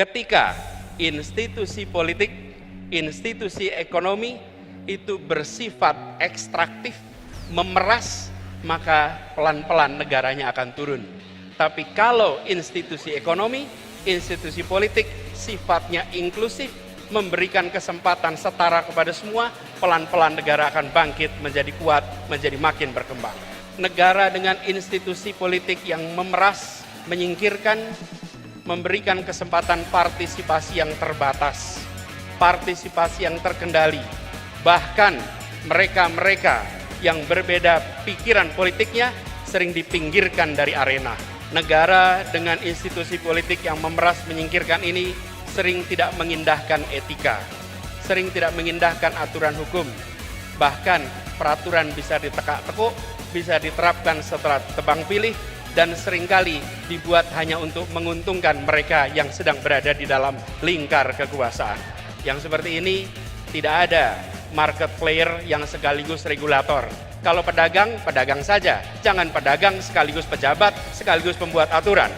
Ketika institusi politik, institusi ekonomi itu bersifat ekstraktif, memeras, maka pelan-pelan negaranya akan turun. Tapi kalau institusi ekonomi, institusi politik sifatnya inklusif, memberikan kesempatan setara kepada semua, pelan-pelan negara akan bangkit menjadi kuat, menjadi makin berkembang. Negara dengan institusi politik yang memeras, menyingkirkan, memberikan kesempatan partisipasi yang terbatas, partisipasi yang terkendali, bahkan mereka-mereka yang berbeda pikiran politiknya sering dipinggirkan dari arena. Negara dengan institusi politik yang memeras menyingkirkan ini sering tidak mengindahkan etika, sering tidak mengindahkan aturan hukum, bahkan peraturan bisa ditekak-tekuk, bisa diterapkan setelah tebang pilih, dan seringkali dibuat hanya untuk menguntungkan mereka yang sedang berada di dalam lingkar kekuasaan. Yang seperti ini tidak ada market player yang sekaligus regulator. Kalau pedagang, pedagang saja. Jangan pedagang sekaligus pejabat, sekaligus pembuat aturan.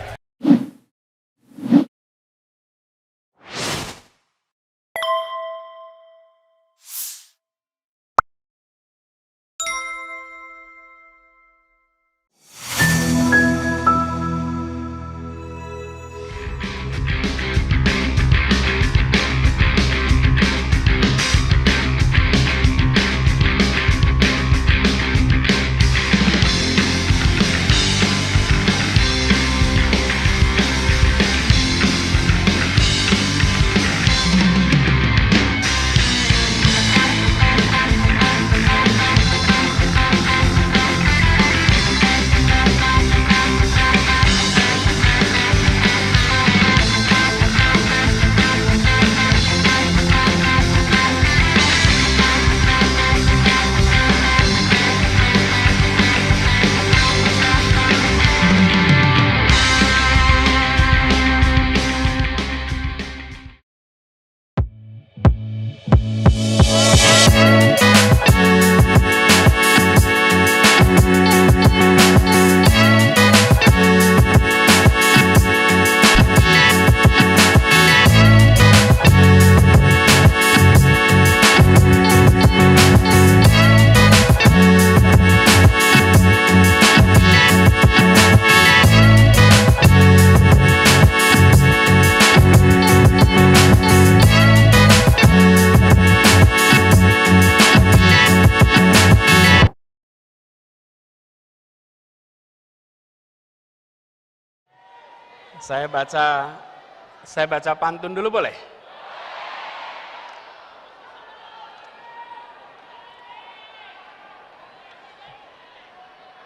Saya baca pantun dulu boleh?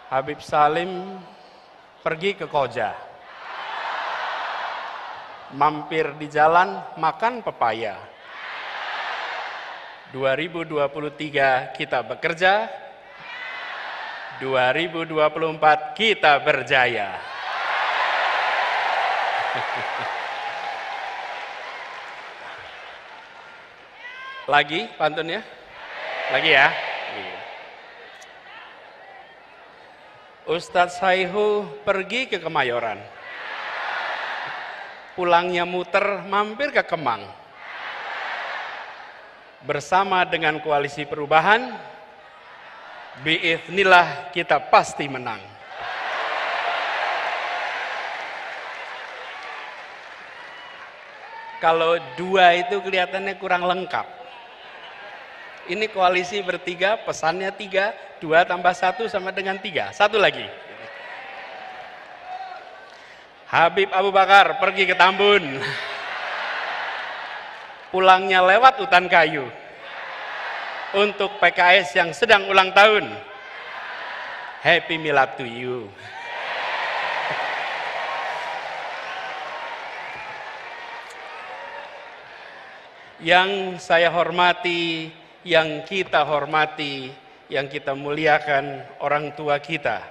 Habib Salim pergi ke Koja, mampir di jalan makan pepaya. 2023 kita bekerja, 2024 kita berjaya. Lagi pantunnya? Lagi ya? Ustadz Saihu pergi ke Kemayoran. Pulangnya muter mampir ke Kemang. Bersama dengan koalisi perubahan, biiznillah kita pasti menang. Kalau dua itu kelihatannya kurang lengkap. Ini koalisi bertiga, pesannya 3, 2 tambah 1 sama dengan 3. Satu lagi. Habib Abu Bakar pergi ke Tambun. Pulangnya lewat hutan kayu. Untuk PKS yang sedang ulang tahun, Happy Milad to you. Yang saya hormati, yang kita hormati, yang kita muliakan orang tua kita,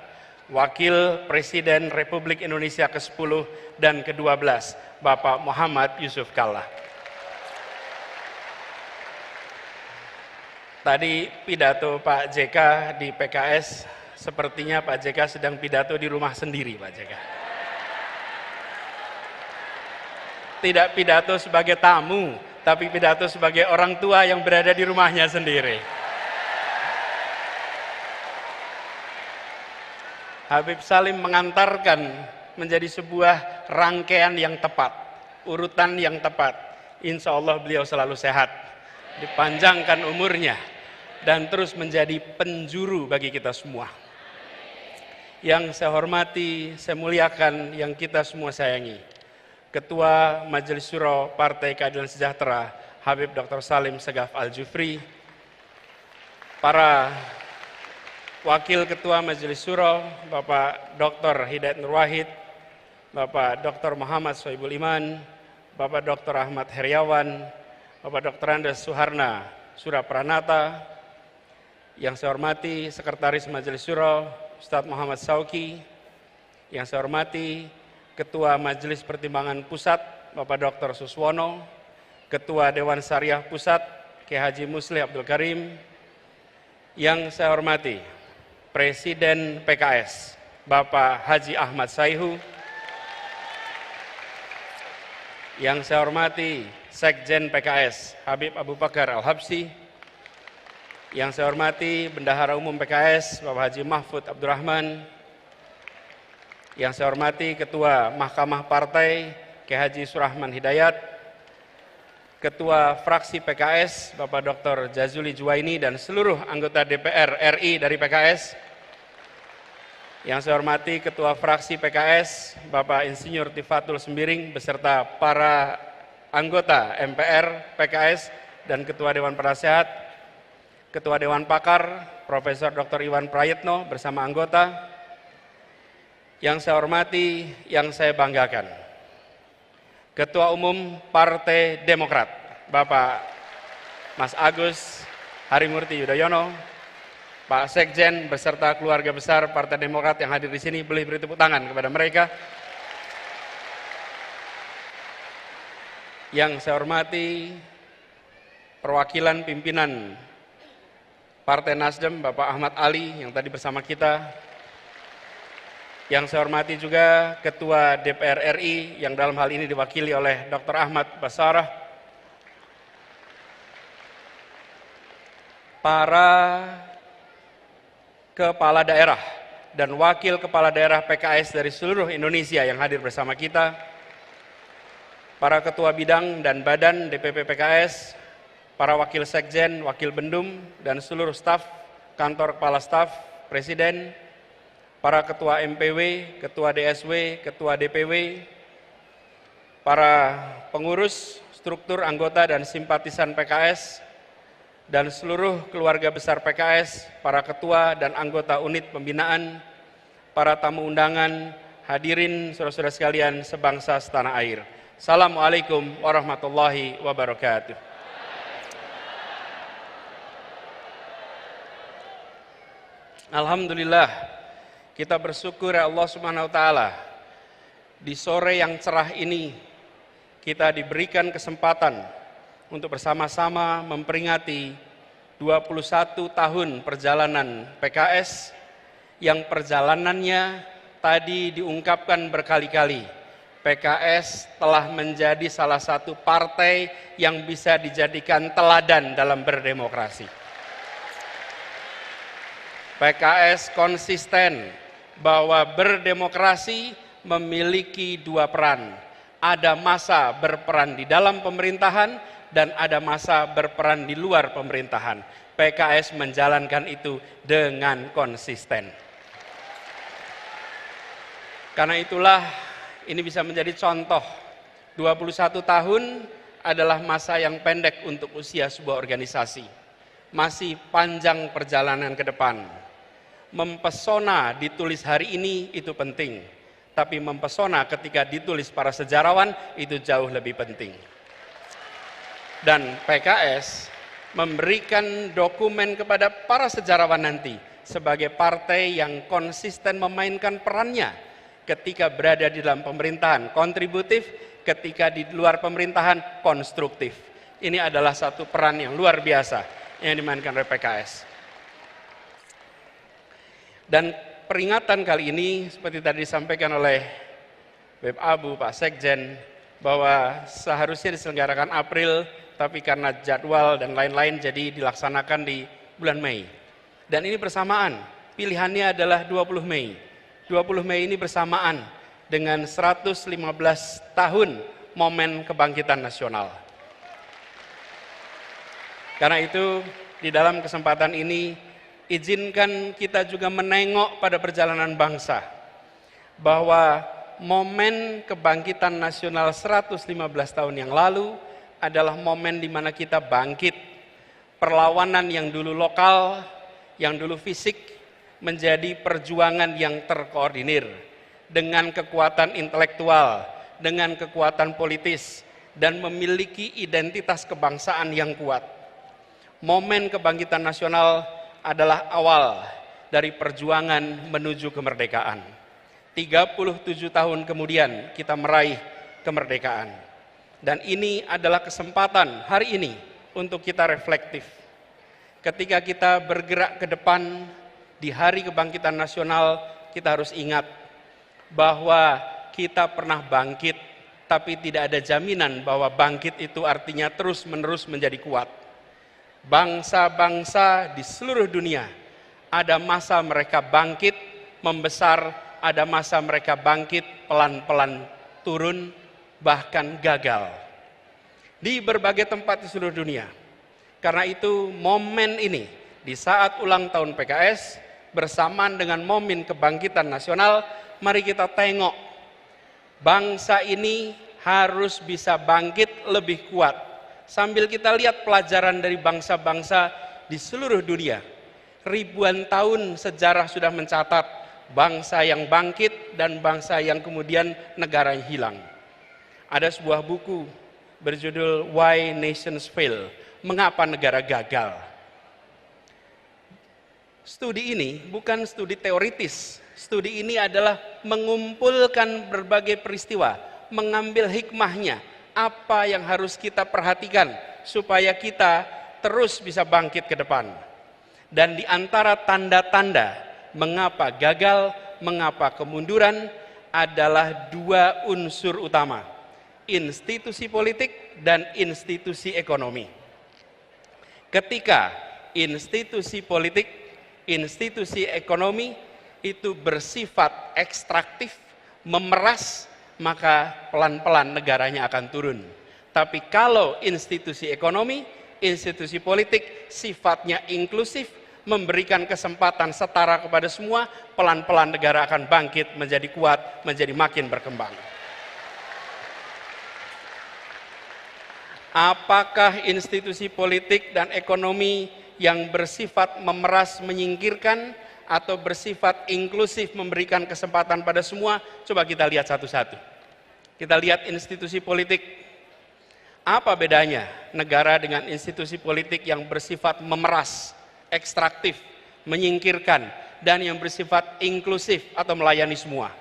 Wakil Presiden Republik Indonesia ke-10 dan ke-12, Bapak Muhammad Yusuf Kalla. Tadi pidato Pak JK di PKS, sepertinya Pak JK sedang pidato di rumah sendiri, Pak JK. Tidak pidato sebagai tamu, tapi pidato sebagai orang tua yang berada di rumahnya sendiri. Habib Salim mengantarkan menjadi sebuah rangkaian yang tepat, urutan yang tepat. Insya Allah beliau selalu sehat, dipanjangkan umurnya, dan terus menjadi penjuru bagi kita semua. Yang saya hormati, saya muliakan, yang kita semua sayangi, Ketua Majelis Syuro Partai Keadilan Sejahtera, Habib Dr. Salim Segaf Al-Jufri, para Wakil Ketua Majelis Syuro, Bapak Dr. Hidayat Nur Wahid, Bapak Dr. Muhammad Sohibul Iman, Bapak Dr. Ahmad Heriawan, Bapak Dr. Andes Suharna Surapranata, yang saya hormati Sekretaris Majelis Syuro, Ustadz Muhammad Sauki, yang saya hormati Ketua Majelis Pertimbangan Pusat, Bapak Dr. Suswono, Ketua Dewan Syariah Pusat, Kiai Haji Muslih Abdul Karim, yang saya hormati Presiden PKS, Bapak Haji Ahmad Saihu, yang saya hormati Sekjen PKS, Habib Abu Bakar Al-Habsyi, yang saya hormati Bendahara Umum PKS, Bapak Haji Mahfud Abdurrahman, yang saya hormati Ketua Mahkamah Partai, Kiai Haji Surahman Hidayat, Ketua Fraksi PKS, Bapak Dr. Jazuli Juwaini, dan seluruh anggota DPR RI dari PKS. Yang saya hormati Ketua Fraksi PKS, Bapak Insinyur Tifatul Sembiring, beserta para anggota MPR PKS dan Ketua Dewan Penasehat, Ketua Dewan Pakar, Profesor Dr. Iwan Prayitno bersama anggota. Yang saya hormati, yang saya banggakan, Ketua Umum Partai Demokrat, Bapak Mas Agus Harimurti Yudhoyono, Pak Sekjen beserta keluarga besar Partai Demokrat yang hadir di sini, boleh beri tepuk tangan kepada mereka. Yang saya hormati perwakilan pimpinan Partai Nasdem, Bapak Ahmad Ali yang tadi bersama kita. Yang saya hormati juga Ketua DPR RI yang dalam hal ini diwakili oleh Dr. Ahmad Basarah. Para kepala daerah dan wakil kepala daerah PKS dari seluruh Indonesia yang hadir bersama kita, para ketua bidang dan badan DPP PKS, para wakil sekjen, wakil bendum, dan seluruh staf kantor kepala staf presiden, para ketua MPW, ketua DSW, ketua DPW, para pengurus, struktur anggota dan simpatisan PKS, dan seluruh keluarga besar PKS, para ketua dan anggota unit pembinaan, para tamu undangan, hadirin saudara-saudara sekalian sebangsa setanah air. Assalamualaikum warahmatullahi wabarakatuh. Alhamdulillah, kita bersyukur ya Allah Subhanahu wa Ta'ala, di sore yang cerah ini kita diberikan kesempatan untuk bersama-sama memperingati 21 tahun perjalanan PKS yang perjalanannya tadi diungkapkan berkali-kali. PKS telah menjadi salah satu partai yang bisa dijadikan teladan dalam berdemokrasi. PKS konsisten bahwa berdemokrasi memiliki dua peran. Ada masa berperan di dalam pemerintahan dan ada masa berperan di luar pemerintahan. PKS menjalankan itu dengan konsisten. Karena itulah ini bisa menjadi contoh. 21 tahun adalah masa yang pendek untuk usia sebuah organisasi. Masih panjang perjalanan ke depan. Mempesona ditulis hari ini itu penting. Tapi mempesona ketika ditulis para sejarawan itu jauh lebih penting. Dan PKS memberikan dokumen kepada para sejarawan nanti sebagai partai yang konsisten memainkan perannya ketika berada di dalam pemerintahan, kontributif, ketika di luar pemerintahan, konstruktif. Ini adalah satu peran yang luar biasa yang dimainkan oleh PKS. Dan peringatan kali ini seperti tadi disampaikan oleh Beb Abu, Pak Sekjen, bahwa seharusnya diselenggarakan April, tapi karena jadwal dan lain-lain jadi dilaksanakan di bulan Mei. Dan ini bersamaan, pilihannya adalah 20 Mei. 20 Mei ini bersamaan dengan 115 tahun momen kebangkitan nasional. Karena itu, di dalam kesempatan ini, izinkan kita juga menengok pada perjalanan bangsa, bahwa momen kebangkitan nasional 115 tahun yang lalu adalah momen di mana kita bangkit. Perlawanan yang dulu lokal, yang dulu fisik, menjadi perjuangan yang terkoordinir dengan kekuatan intelektual, dengan kekuatan politis, dan memiliki identitas kebangsaan yang kuat. Momen kebangkitan nasional adalah awal dari perjuangan menuju kemerdekaan. 37 tahun kemudian kita meraih kemerdekaan. Dan ini adalah kesempatan hari ini untuk kita reflektif. Ketika kita bergerak ke depan di hari kebangkitan nasional, kita harus ingat bahwa kita pernah bangkit, tapi tidak ada jaminan bahwa bangkit itu artinya terus-menerus menjadi kuat. Bangsa-bangsa di seluruh dunia ada masa mereka bangkit, membesar, ada masa mereka bangkit, pelan-pelan turun, bahkan gagal. Di berbagai tempat di seluruh dunia. Karena itu momen ini, di saat ulang tahun PKS, bersamaan dengan momen kebangkitan nasional, mari kita tengok. Bangsa ini harus bisa bangkit lebih kuat. Sambil kita lihat pelajaran dari bangsa-bangsa di seluruh dunia. Ribuan tahun sejarah sudah mencatat bangsa yang bangkit dan bangsa yang kemudian negaranya hilang. Ada sebuah buku berjudul Why Nations Fail, Mengapa Negara Gagal. Studi ini bukan studi teoritis, studi ini adalah mengumpulkan berbagai peristiwa, mengambil hikmahnya, apa yang harus kita perhatikan supaya kita terus bisa bangkit ke depan. Dan di antara tanda-tanda mengapa gagal, mengapa kemunduran adalah dua unsur utama, institusi politik dan institusi ekonomi. Ketika institusi politik, institusi ekonomi itu bersifat ekstraktif, memeras, maka pelan-pelan negaranya akan turun. Tapi kalau institusi ekonomi, institusi politik sifatnya inklusif, memberikan kesempatan setara kepada semua, pelan-pelan negara akan bangkit menjadi kuat, menjadi makin berkembang. Apakah institusi politik dan ekonomi yang bersifat memeras menyingkirkan atau bersifat inklusif memberikan kesempatan pada semua? Coba kita lihat satu-satu. Kita lihat institusi politik. Apa bedanya negara dengan institusi politik yang bersifat memeras, ekstraktif, menyingkirkan, dan yang bersifat inklusif atau melayani semua?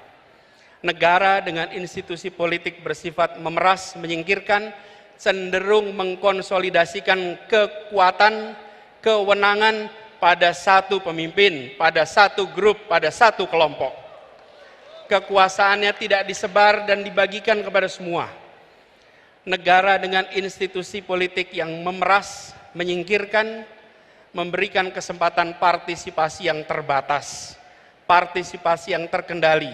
Negara dengan institusi politik bersifat memeras, menyingkirkan, cenderung mengkonsolidasikan kekuatan, kewenangan pada satu pemimpin, pada satu grup, pada satu kelompok. Kekuasaannya tidak disebar dan dibagikan kepada semua. Negara dengan institusi politik yang memeras, menyingkirkan, memberikan kesempatan partisipasi yang terbatas, partisipasi yang terkendali.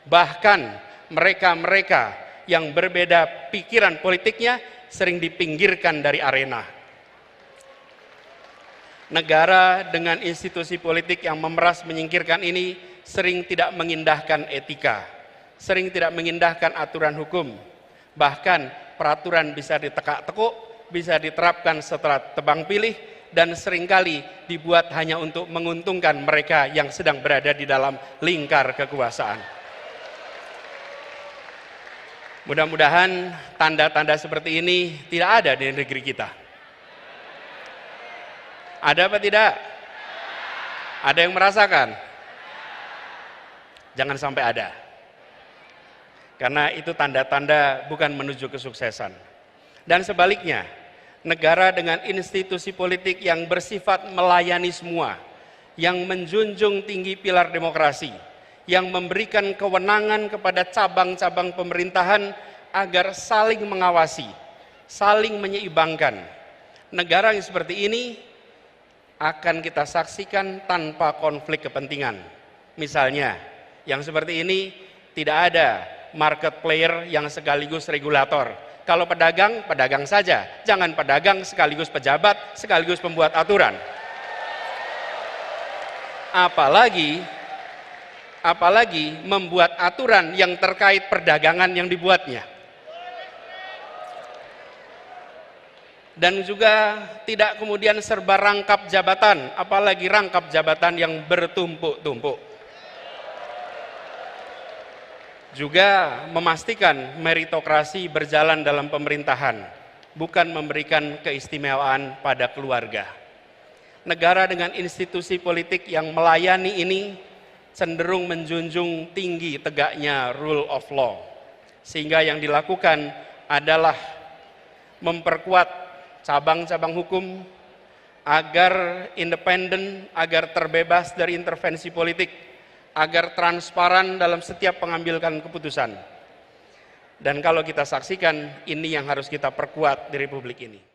Bahkan mereka-mereka yang berbeda pikiran politiknya sering dipinggirkan dari arena. Negara dengan institusi politik yang memeras menyingkirkan ini sering tidak mengindahkan etika, sering tidak mengindahkan aturan hukum. Bahkan peraturan bisa ditekak-tekuk, bisa diterapkan setelah tebang pilih, dan seringkali dibuat hanya untuk menguntungkan mereka yang sedang berada di dalam lingkar kekuasaan. Mudah-mudahan tanda-tanda seperti ini tidak ada di negeri kita. Ada apa tidak? Ada yang merasakan? Jangan sampai ada. Karena itu tanda-tanda bukan menuju kesuksesan. Dan sebaliknya, negara dengan institusi politik yang bersifat melayani semua, yang menjunjung tinggi pilar demokrasi, yang memberikan kewenangan kepada cabang-cabang pemerintahan, agar saling mengawasi, saling menyeimbangkan. Negara yang seperti ini akan kita saksikan tanpa konflik kepentingan. Misalnya, yang seperti ini tidak ada market player yang sekaligus regulator. Kalau pedagang, pedagang saja. Jangan pedagang sekaligus pejabat, sekaligus pembuat aturan. Apalagi membuat aturan yang terkait perdagangan yang dibuatnya. Dan juga tidak kemudian serba rangkap jabatan, apalagi rangkap jabatan yang bertumpuk-tumpuk. Juga memastikan meritokrasi berjalan dalam pemerintahan, bukan memberikan keistimewaan pada keluarga. Negara dengan institusi politik yang melayani ini cenderung menjunjung tinggi tegaknya rule of law. Sehingga yang dilakukan adalah memperkuat cabang-cabang hukum agar independen, agar terbebas dari intervensi politik, agar transparan dalam setiap pengambilan keputusan. Dan kalau kita saksikan, ini yang harus kita perkuat di Republik ini.